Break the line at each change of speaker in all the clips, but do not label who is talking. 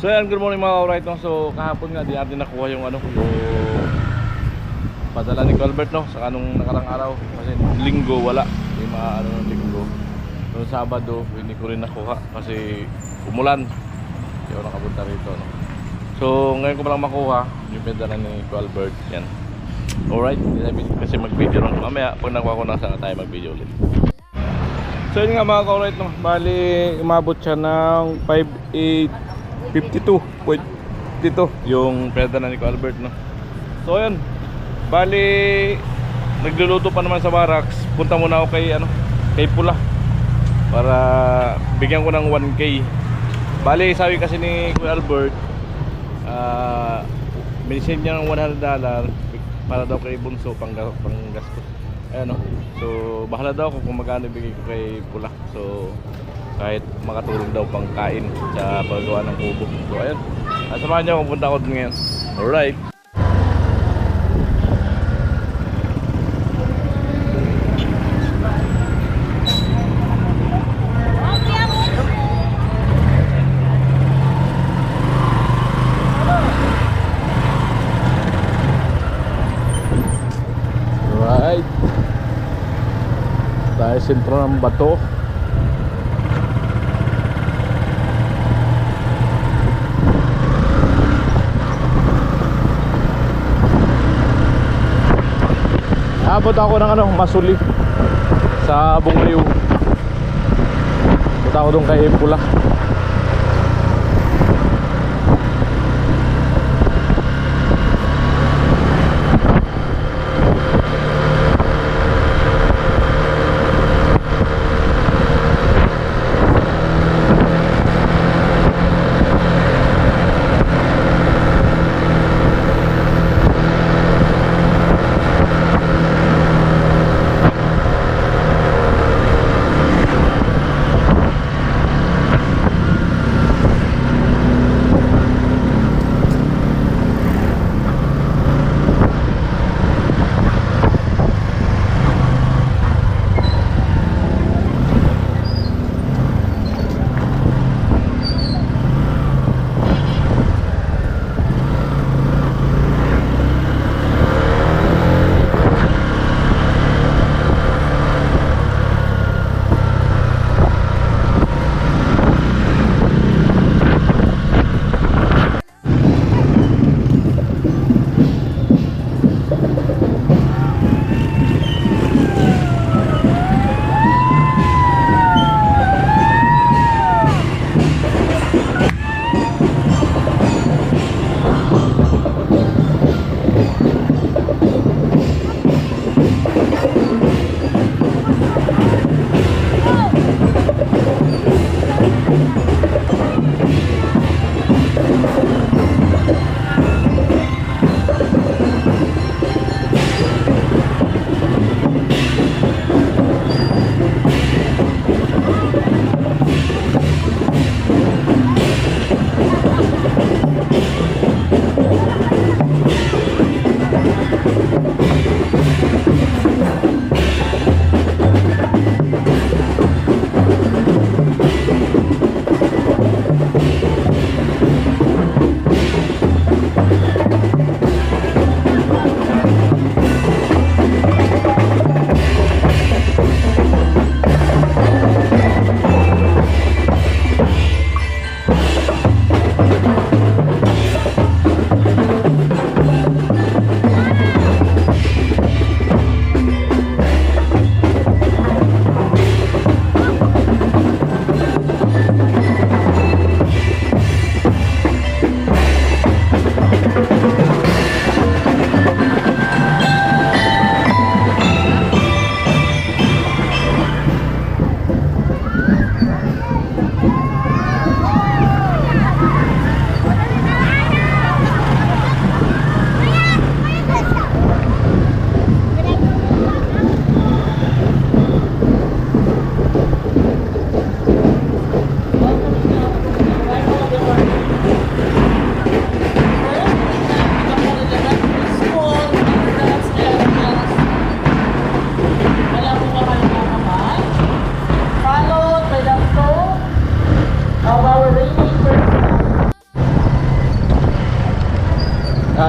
So yan, good morning mga alright no. So kahapon nga di natin nakuha yung yung padala ni Colbert no sa anong nakarang araw kasi linggo wala. Yung mga ng linggo. Noong Sabado hindi ko rin nakuha kasi umulan. Hindi ako nakapunta rito no. So ngayon ko pa lang makuha yung padala ni Colbert yan. Alright, kasi mag-video lang mamaya pag nakuha ko na sana tayo mag-video ulit. So yun nga mga alright no. Bali umabot siya ng 52.52 yung padala ni Colbert no. So ayun. Bali nagluluto pa naman sa barracks. Punta muna ako kay Pula para bigyan ko ng 1K. Bali sabi kasi ni Kuya Albert binisend niya ng $100 para daw kay Bunso pang gastos. Ayan no. So bahala daw kung magkano bigay ko kay Pula. So kahit makatulong daw pang kain sa paggawa ng kubo. So ayun. Samahan niyo kung punta ako dun ngayon. Alright. Alright. Tayo sentro ng bato. Abot ako ng Masuli sa Bungliw. Abot ako doon kay Pula.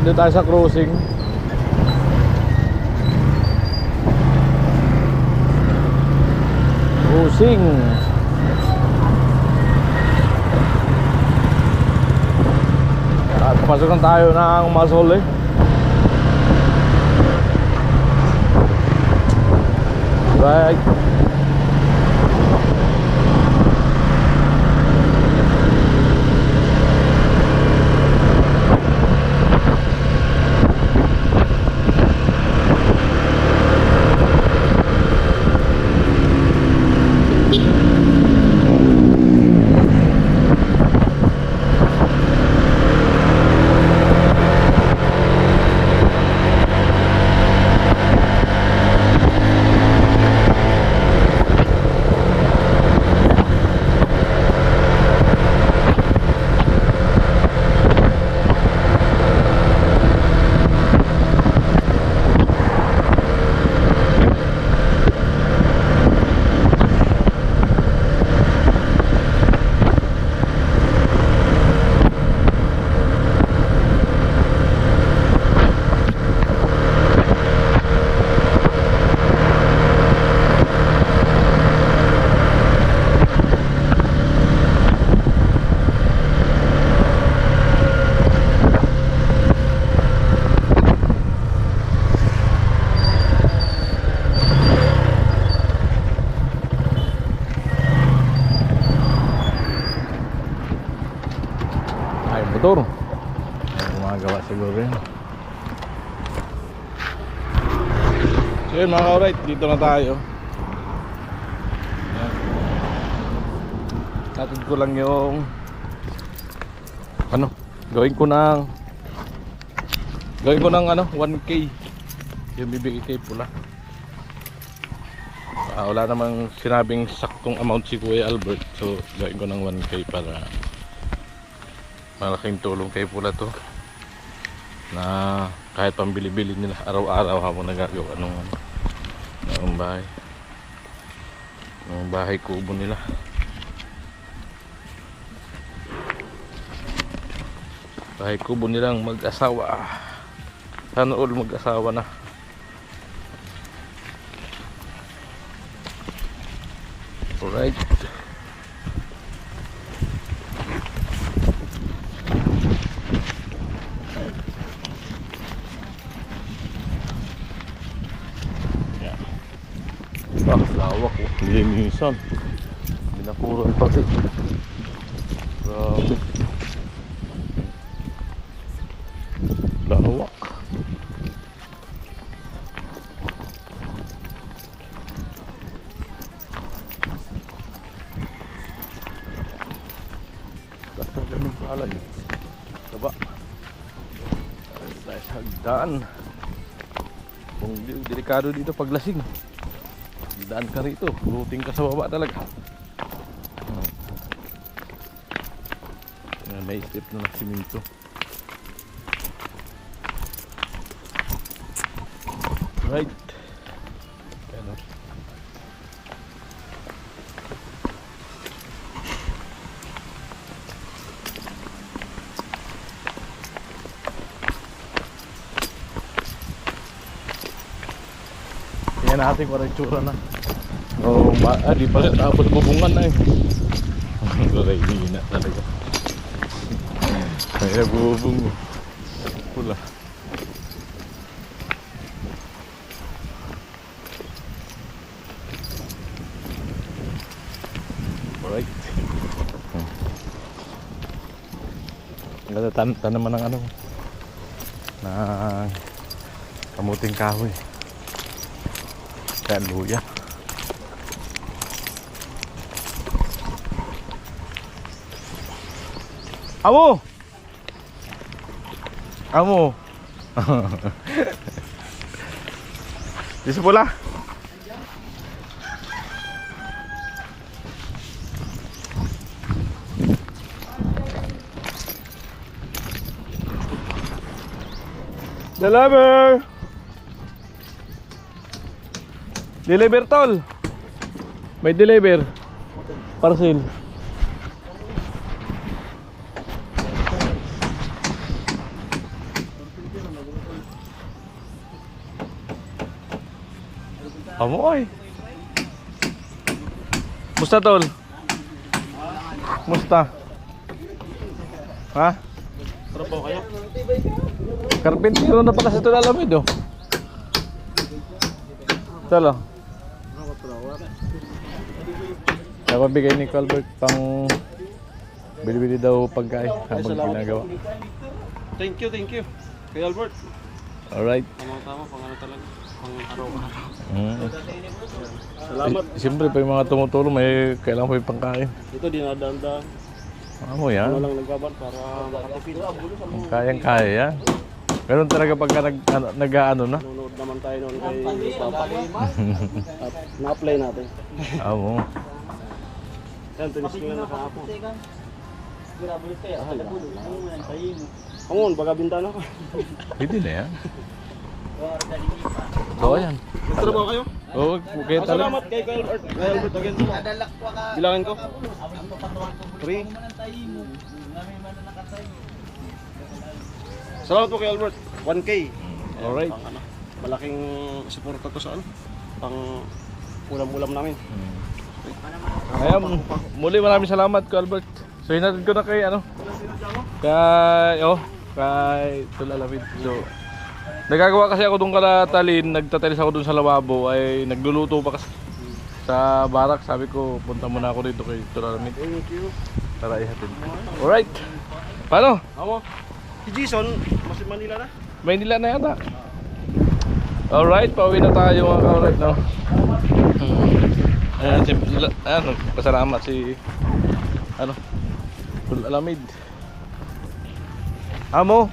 Doon tayo sa crossing. Crossing. At pasok tayo ng Masol eh. Right. Motor gumagawa siguro yun. So yun mga ka-alright, dito na tayo. Tatid ko lang yung gawin ko ng 1K yung bibigay kay Pula. Wala namang sinabing saktong amount si Kuya Albert, so gawin ko ng 1K para malaking tulong kay Pula to, na kahit pambili-bili nila araw-araw habang nagagawa ng bahay kubo nila. Bahay kubo nilang mag-asawa. Sana all mag-asawa na. Alright. Lawak oh, linisan. Binakuran pati. Grabe. Lawak. Basta ganun pala yun. Diba? Dahil sa hagdaan. Kung delikado dito paglasing, daan ka rito, routing ka sa baba talaga. May step na ng siminto. Right. Ayan. Tingnan natin kung ano yung tsura na. Oh, di pa rin tapos bubungan na eh. Aray, hindi na talaga. May nabubong pula. Alright. Ang ganda tanaman ng na kamuting kahoy. Kaya luya. Amo! Amo! Di Pula? Deliver! Deliver tol! May deliver parcel. Amoy. Musta tol? Musta? Ha?
Trabaho kayo?
Karpintero na pala sa Tol Alamid oh. Tol oh. Napabigay ni Colbert pang bili-bili daw pagkain habang ginagawa.
Thank you. Kay Albert.
Alright.
Tama, pang ano talaga. Pang araw-araw.
Salamat. Siyempre pa yung mga tumutulong may kailangan pa yung pangkain.
Ito dinadaan-daan.
Ano yan?
Ano lang nagbaban para makatipid.
Kayang-kaya yan. Ganun talaga pagka nag-ano na.
Nanonood naman tayo noon kay Papa. At na-apply natin.
Oo.
Yan, tinis ko na kahapon. Kamon, baga bintana ka.
Pwede na yan. So ayan.
Nagtrabaho kayo?
Oo, kaya talaga.
Salamat kay Albert. Kay Albert again. Bilangin ko. 3. Salamat po kay Albert. 1K.
Alright.
Ano, malaking suporta to sa ano. Pang ulam-ulam namin.
Ayan, muli maraming salamat ko Albert. So hinatid ko na kay ano. Kay Tol Alamid. So nagagawa kasi ako doon kalatalin, nagtatalis ako doon sa lawabo ay nagluluto pa kasi sa barak. Sabi ko punta muna ako dito kay Tol Alamid.
Thank you.
Para ihatid. Alright. Paano?
Ako. Si Jason, mas Manila na.
Maynila na yata. Alright, pauwi na tayo mga ka-alright no. Ayan, pasalamat si ano Tol Alamid. Amo.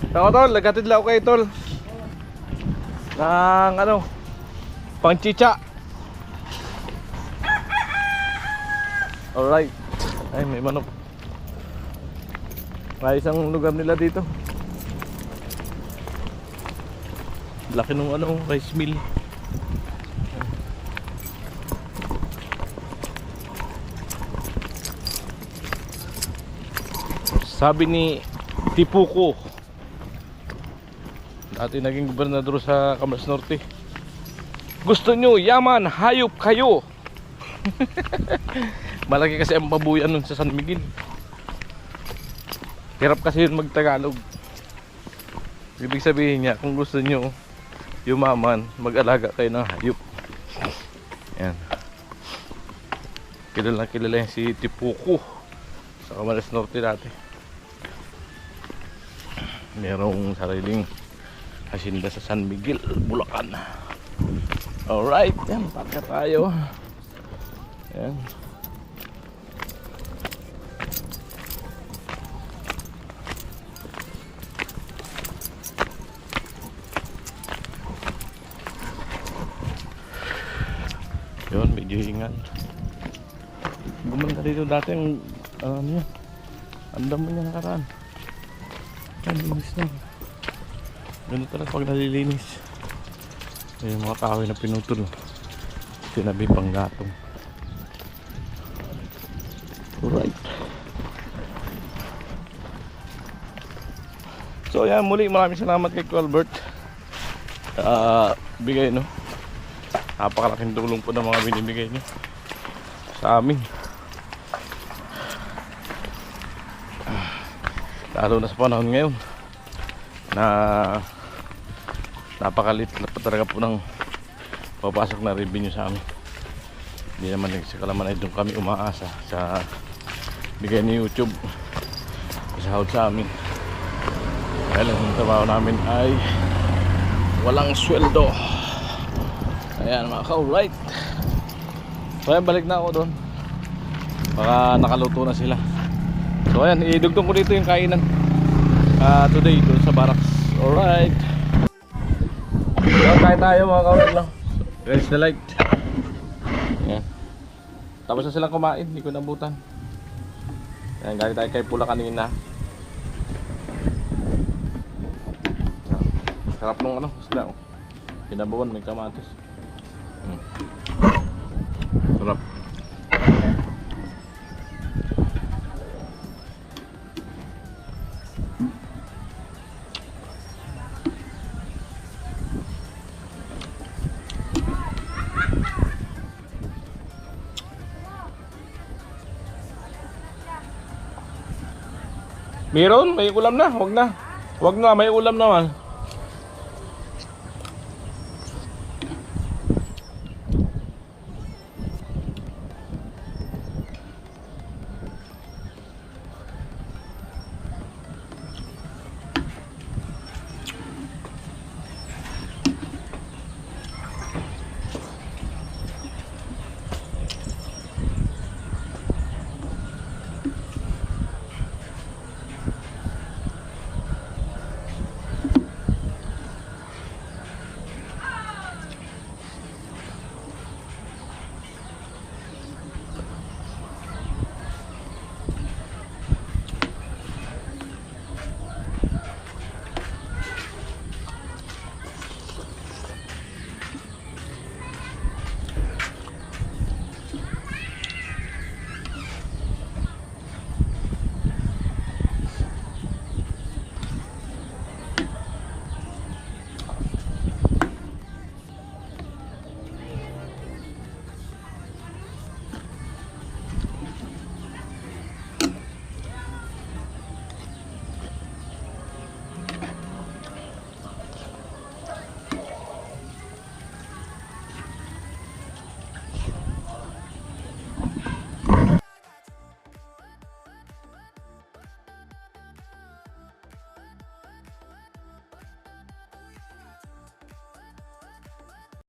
Ako tol, naghatid lang ako kay tol ng ano pang chicha. Alright. Ay may manok. May isang lugar nila dito. Laki nung ano rice mill. Sabi ni Tipuko, dati naging gobernador sa Camarines Norte, gusto nyo yaman, hayop kayo. Malaki kasi ang babuyan nun sa San Miguel. Hirap kasi yun mag-Tagalog. Ibig sabihin niya, kung gusto nyo yumaman, mag-alaga kayo ng hayop. Yan. Kilala yan si Tipuko sa Camarines Norte dati. Merong sariling hacienda sa San Miguel, Bulacan. Alright, yan, parka tayo. Yan. Yun, medyo ingat. Gumanda dito dati yung ano, ang damo niya nakaraan. Nalinis na. Ganun talaga pag nalilinis. Yung mga kahoy na pinutol, sinabi pang gatong. Alright. So yan, muli maraming salamat kay Colbert. Bigay no, napakalaking tulong po ng mga binibigay niyo sa amin. Lalo na sa panahon ngayon na napakalit na pa talaga po ng papasok na revenue sa amin. Hindi naman nagsakalaman ay doon kami umaasa sa bigay ni YouTube isahod sa amin. Dahil ang trabaho namin ay walang sweldo. Ayan mga ka-alright. So ayan, balik na ako doon. Baka nakaluto na sila. So ayan, idugtong ko dito yung kainan today doon sa barracks. Alright. So kain tayo mga ka-alright lang. Raise the light. Ayan. Tapos na silang kumain, hindi ko nabutan. Ayan, galing tayo kay Pula kanina. Sarap nung ano, isda oh. Pinabawan, may kamatis. Sarap. Meron? May ulam na? Wag na. Wag na, may ulam naman.